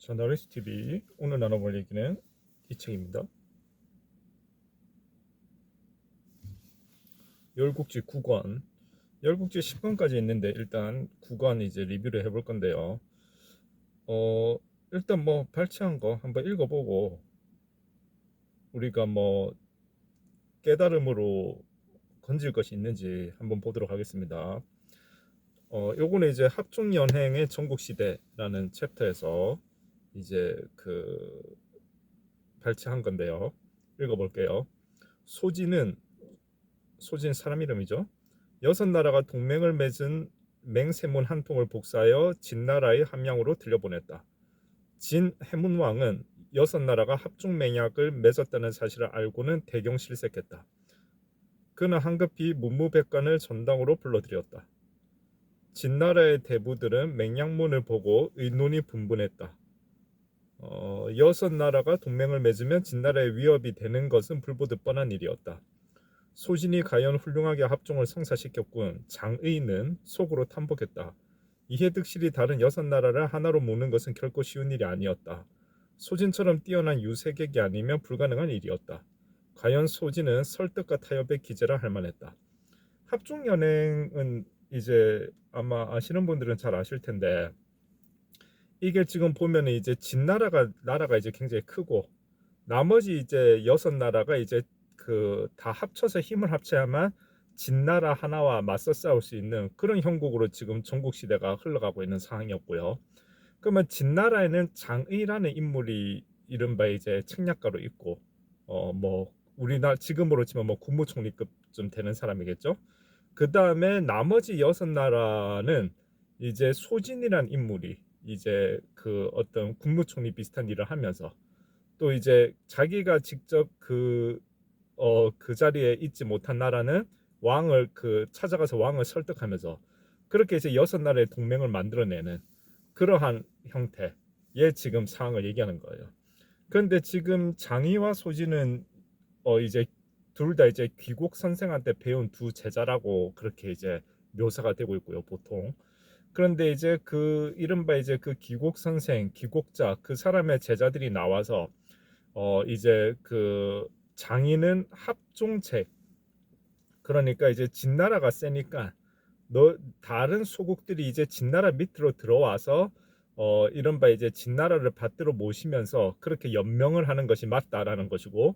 저널리스트 TV 오늘 나눠볼 얘기는 이 책입니다. 열국지 9권, 열국지 10권까지 있는데 일단 9권 이제 리뷰를 해볼 건데요. 일단 뭐 발췌한 거 한번 읽어보고 우리가 뭐 깨달음으로 건질 것이 있는지 한번 보도록 하겠습니다. 요거는 이제 합중연행의 전국시대라는 챕터에서 이제 그 발췌한 건데요. 읽어볼게요. 소진 사람 이름이죠. 여섯 나라가 동맹을 맺은 맹세문 한 통을 복사하여 진나라의 함양으로 들려보냈다. 진 해문왕은 여섯 나라가 합중맹약을 맺었다는 사실을 알고는 대경실색했다. 그는 황급히 문무백관을 전당으로 불러들였다. 진나라의 대부들은 맹약문을 보고 의논이 분분했다. 여섯 나라가 동맹을 맺으면 진나라의 위협이 되는 것은 불보듯 뻔한 일이었다. 소진이 과연 훌륭하게 합종을 성사시켰군. 장의는 속으로 탐복했다. 이해득실이 다른 여섯 나라를 하나로 모으는 것은 결코 쉬운 일이 아니었다. 소진처럼 뛰어난 유세객이 아니면 불가능한 일이었다. 과연 소진은 설득과 타협의 기제라 할 만했다. 합종연행은 이제 아마 아시는 분들은 잘 아실 텐데 이게 지금 보면은 이제 나라가 이제 굉장히 크고 나머지 이제 여섯 나라가 이제 그 다 합쳐서 힘을 합쳐야만 진나라 하나와 맞서 싸울 수 있는 그런 형국으로 지금 전국 시대가 흘러가고 있는 상황이었고요. 그러면 진나라에는 장의라는 인물이 이른바 이제 책략가로 있고 뭐 우리나라 지금으로 치면 뭐 국무총리급쯤 되는 사람이겠죠. 그 다음에 나머지 여섯 나라는 이제 소진이란 인물이 이제 그 어떤 국무총리 비슷한 일을 하면서 또 이제 자기가 직접 그 자리에 있지 못한 나라는 왕을 찾아가서 왕을 설득하면서 그렇게 이제 여섯 나라의 동맹을 만들어내는 그러한 형태의 지금 상황을 얘기하는 거예요. 그런데 지금 장의와 소진은 이제 둘 다 이제 귀국 선생한테 배운 두 제자라고 그렇게 이제 묘사가 되고 있고요, 보통. 그런데 이제 그 이른바 이제 그 귀국 선생, 귀국자 그 사람의 제자들이 나와서 이제 그 장인은 합종책, 그러니까 이제 진나라가 세니까 너 다른 소국들이 이제 진나라 밑으로 들어와서 이른바 이제 진나라를 받들어 모시면서 그렇게 연명을 하는 것이 맞다라는 것이고,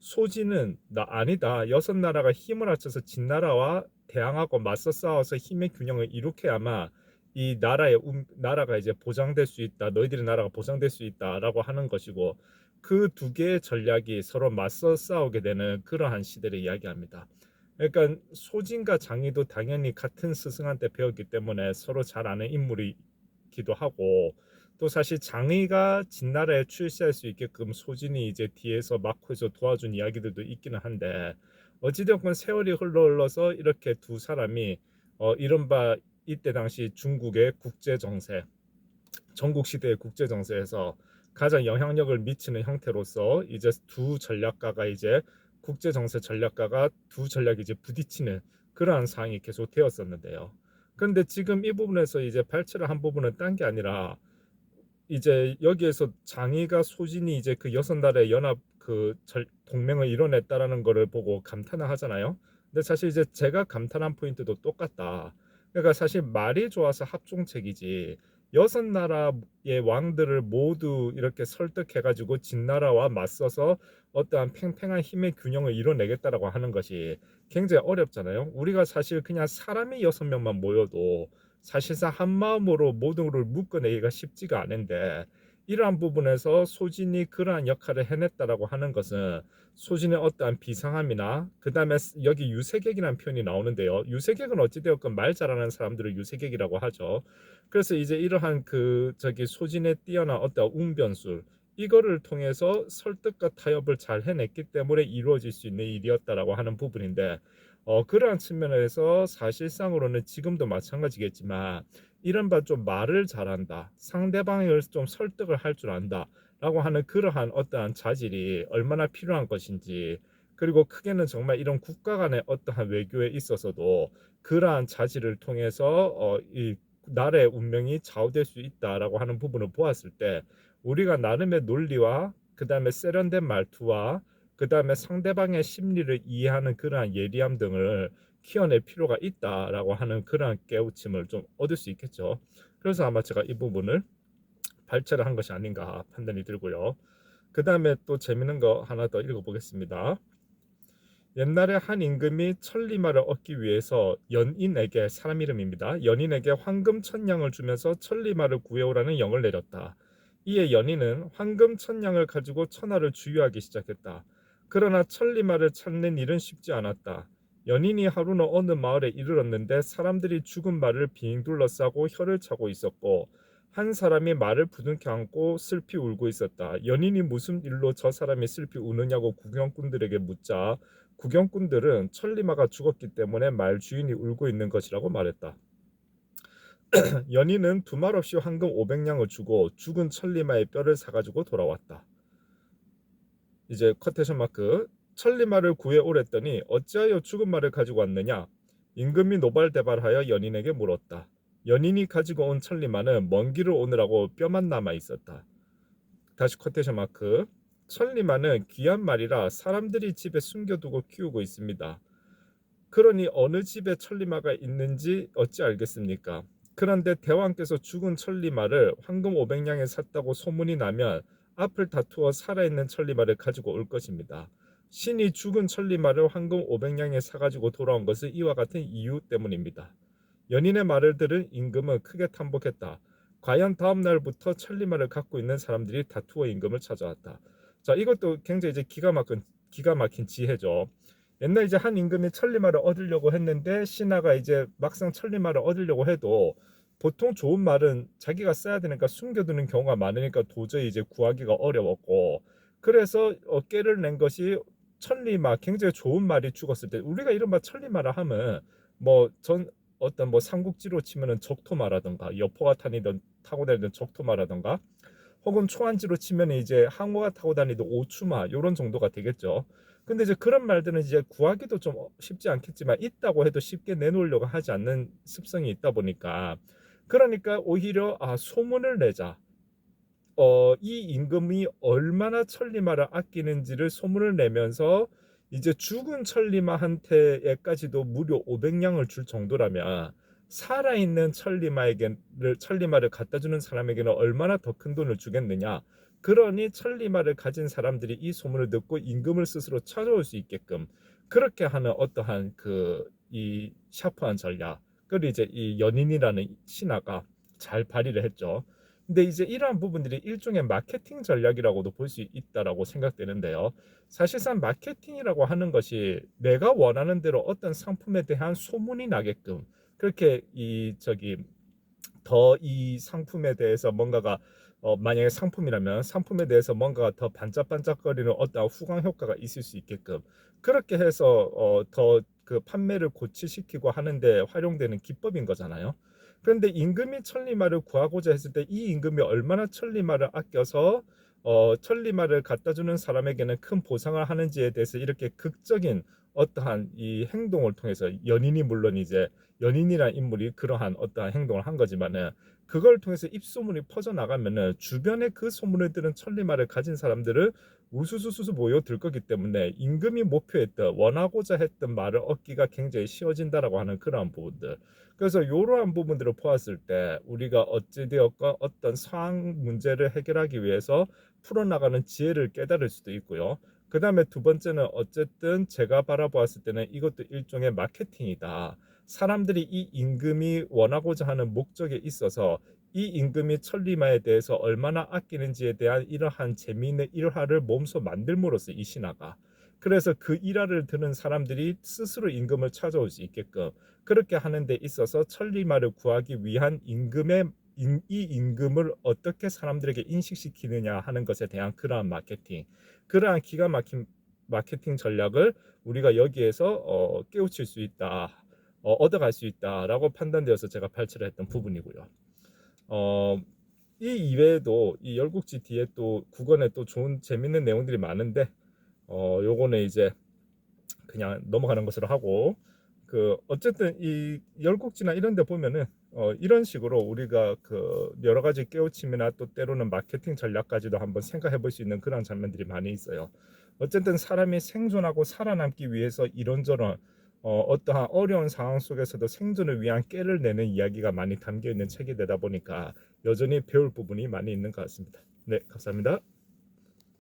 소진은 나 아니다, 여섯 나라가 힘을 합쳐서 진나라와 대항하고 맞서 싸워서 힘의 균형을 이룩해야만 이 나라가 이제 보장될 수 있다, 너희들의 나라가 보장될 수 있다라고 하는 것이고, 그 두 개의 전략이 서로 맞서 싸우게 되는 그러한 시대를 이야기합니다. 그러니까 소진과 장의도 당연히 같은 스승한테 배웠기 때문에 서로 잘 아는 인물이기도 하고, 또 사실 장의가 진나라에 출세할 수 있게끔 소진이 이제 뒤에서 막고해서 도와준 이야기들도 있기는 한데, 어찌되었건 세월이 흘러서 이렇게 두 사람이 이른바 이때 당시 중국의 국제 정세, 전국 시대의 국제 정세에서 가장 영향력을 미치는 형태로서 이제 두 전략가가 이제 국제 정세 전략가가 두 전략이 이제 부딪히는 그러한 상황이 계속 되었었는데요. 그런데 지금 이 부분에서 이제 발췌를 한 부분은 딴 게 아니라 이제 여기에서 장의가 소진이 이제 그 여섯 나라의 연합 동맹을 이뤄냈다라는 거를 보고 감탄을 하잖아요. 근데 사실 이제 제가 감탄한 포인트도 똑같다. 그러니까 사실 말이 좋아서 합종책이지 여섯 나라의 왕들을 모두 이렇게 설득해가지고 진나라와 맞서서 어떠한 팽팽한 힘의 균형을 이뤄내겠다라고 하는 것이 굉장히 어렵잖아요. 우리가 사실 그냥 사람이 여섯 명만 모여도 사실상 한 마음으로 모든 걸 묶어내기가 쉽지가 않은데, 이러한 부분에서 소진이 그러한 역할을 해냈다라고 하는 것은 소진의 어떠한 비상함이나, 그 다음에 여기 유세객이라는 표현이 나오는데요. 유세객은 어찌되었건 말 잘하는 사람들을 유세객이라고 하죠. 그래서 이제 이러한 소진의 뛰어난 어떠한 웅변술, 이거를 통해서 설득과 타협을 잘 해냈기 때문에 이루어질 수 있는 일이었다라고 하는 부분인데, 그러한 측면에서 사실상으로는 지금도 마찬가지겠지만 이른바 좀 말을 잘한다, 상대방을 좀 설득을 할 줄 안다 라고 하는 그러한 어떠한 자질이 얼마나 필요한 것인지, 그리고 크게는 정말 이런 국가 간의 어떠한 외교에 있어서도 그러한 자질을 통해서 이 나라의 운명이 좌우될 수 있다라고 하는 부분을 보았을 때 우리가 나름의 논리와 그 다음에 세련된 말투와 그 다음에 상대방의 심리를 이해하는 그러한 예리함 등을 키워낼 필요가 있다라고 하는 그러한 깨우침을 좀 얻을 수 있겠죠. 그래서 아마 제가 이 부분을 발췌를 한 것이 아닌가 판단이 들고요. 그 다음에 또 재밌는 거 하나 더 읽어보겠습니다. 옛날에 한 임금이 천리마를 얻기 위해서 연인에게, 사람 이름입니다, 연인에게 황금 천냥을 주면서 천리마를 구해오라는 영을 내렸다. 이에 연인은 황금 천냥을 가지고 천하를 주유하기 시작했다. 그러나 천리마를 찾는 일은 쉽지 않았다. 연인이 하루는 어느 마을에 이르렀는데 사람들이 죽은 말을 빙 둘러싸고 혀를 차고 있었고 한 사람이 말을 부둥켜 안고 슬피 울고 있었다. 연인이 무슨 일로 저 사람이 슬피 우느냐고 구경꾼들에게 묻자 구경꾼들은 천리마가 죽었기 때문에 말 주인이 울고 있는 것이라고 말했다. 연인은 두말 없이 황금 500냥을 주고 죽은 천리마의 뼈를 사가지고 돌아왔다. 이제 커테션 마크. 천리마를 구해 오랬더니 어찌하여 죽은 말을 가지고 왔느냐? 임금이 노발대발하여 연인에게 물었다. 연인이 가지고 온 천리마는 먼 길을 오느라고 뼈만 남아 있었다. 다시 커테션 마크. 천리마는 귀한 말이라 사람들이 집에 숨겨두고 키우고 있습니다. 그러니 어느 집에 천리마가 있는지 어찌 알겠습니까? 그런데 대왕께서 죽은 천리마를 황금 500냥에 샀다고 소문이 나면 앞을 다투어 살아있는 천리마를 가지고 올 것입니다. 신이 죽은 천리마를 황금 500냥에 사가지고 돌아온 것은 이와 같은 이유 때문입니다. 연인의 말을 들은 임금은 크게 탐복했다. 과연 다음 날부터 천리마를 갖고 있는 사람들이 다투어 임금을 찾아왔다. 자, 이것도 굉장히 이제 기가 막힌 지혜죠. 옛날 이제 한 임금이 천리마를 얻으려고 했는데 신하가 이제 막상 천리마를 얻으려고 해도 보통 좋은 말은 자기가 써야 되니까 숨겨두는 경우가 많으니까 도저히 이제 구하기가 어려웠고 그래서 깨를 낸 것이 천리마, 굉장히 좋은 말이 죽었을 때 우리가 이런 말 천리마라 하면 뭐 전 어떤 뭐 삼국지로 치면은 적토마라던가 여포가 타고 다니던 적토마라던가 혹은 초안지로 치면 이제 항모가 타고 다니던 오추마 이런 정도가 되겠죠. 근데 이제 그런 말들은 이제 구하기도 좀 쉽지 않겠지만 있다고 해도 쉽게 내놓으려고 하지 않는 습성이 있다 보니까 그러니까 오히려 소문을 내자. 이 임금이 얼마나 천리마를 아끼는지를 소문을 내면서 이제 죽은 천리마한테까지도 무려 500냥을 줄 정도라면 살아있는 천리마를 갖다 주는 사람에게는 얼마나 더 큰 돈을 주겠느냐. 그러니 천리마를 가진 사람들이 이 소문을 듣고 임금을 스스로 찾아올 수 있게끔 그렇게 하는 어떠한 이 샤프한 전략을 이제 이 연인이라는 신하가 잘 발휘를 했죠. 근데 이제 이러한 부분들이 일종의 마케팅 전략이라고도 볼 수 있다라고 생각되는데요. 사실상 마케팅이라고 하는 것이 내가 원하는 대로 어떤 상품에 대한 소문이 나게끔 그렇게 더 이 상품에 대해서 뭔가가 만약에 상품이라면 상품에 대해서 뭔가가 더 반짝반짝거리는 어떤 후광 효과가 있을 수 있게끔 그렇게 해서 더 그 판매를 고취시키고 하는데 활용되는 기법인 거잖아요. 그런데 임금이 천리마를 구하고자 했을 때 이 임금이 얼마나 천리마를 아껴서 천리마를 갖다 주는 사람에게는 큰 보상을 하는지에 대해서 이렇게 극적인 어떠한 이 행동을 통해서 연인이 물론 이제 연인이란 인물이 그러한 어떠한 행동을 한 거지만은 그걸 통해서 입소문이 퍼져나가면은 주변에 그 소문을 들은 천리마를 가진 사람들은 우수수수 모여들 거기 때문에 임금이 목표했던 원하고자 했던 말을 얻기가 굉장히 쉬워진다라고 하는 그러한 부분들. 그래서 이러한 부분들을 보았을 때 우리가 어찌되었건 어떤 상황 문제를 해결하기 위해서 풀어나가는 지혜를 깨달을 수도 있고요. 그 다음에 두 번째는 어쨌든 제가 바라보았을 때는 이것도 일종의 마케팅이다. 사람들이 이 임금이 원하고자 하는 목적에 있어서 이 임금이 천리마에 대해서 얼마나 아끼는지에 대한 이러한 재미있는 일화를 몸소 만들므로써 이 신화가 그래서 그 일화를 듣는 사람들이 스스로 임금을 찾아올 수 있게끔 그렇게 하는 데 있어서 천리마를 구하기 위한 이 임금을 어떻게 사람들에게 인식시키느냐 하는 것에 대한 그러한 마케팅, 그러한 기가 막힌 마케팅 전략을 우리가 여기에서 깨우칠 수 있다, 얻어갈 수 있다라고 판단되어서 제가 발췌를 했던 부분이고요. 이 이외에도 이 열국지 뒤에 또 국언에 또 좋은 재밌는 내용들이 많은데 요거는 이제 그냥 넘어가는 것으로 하고 어쨌든 이 열국지나 이런 데 보면은 이런 식으로 우리가 그 여러 가지 깨우침이나 또 때로는 마케팅 전략까지도 한번 생각해 볼 수 있는 그런 장면들이 많이 있어요. 어쨌든 사람이 생존하고 살아남기 위해서 이런저런 어떠한 어려운 상황 속에서도 생존을 위한 깨를 내는 이야기가 많이 담겨 있는 책이 되다 보니까 여전히 배울 부분이 많이 있는 것 같습니다. 네, 감사합니다.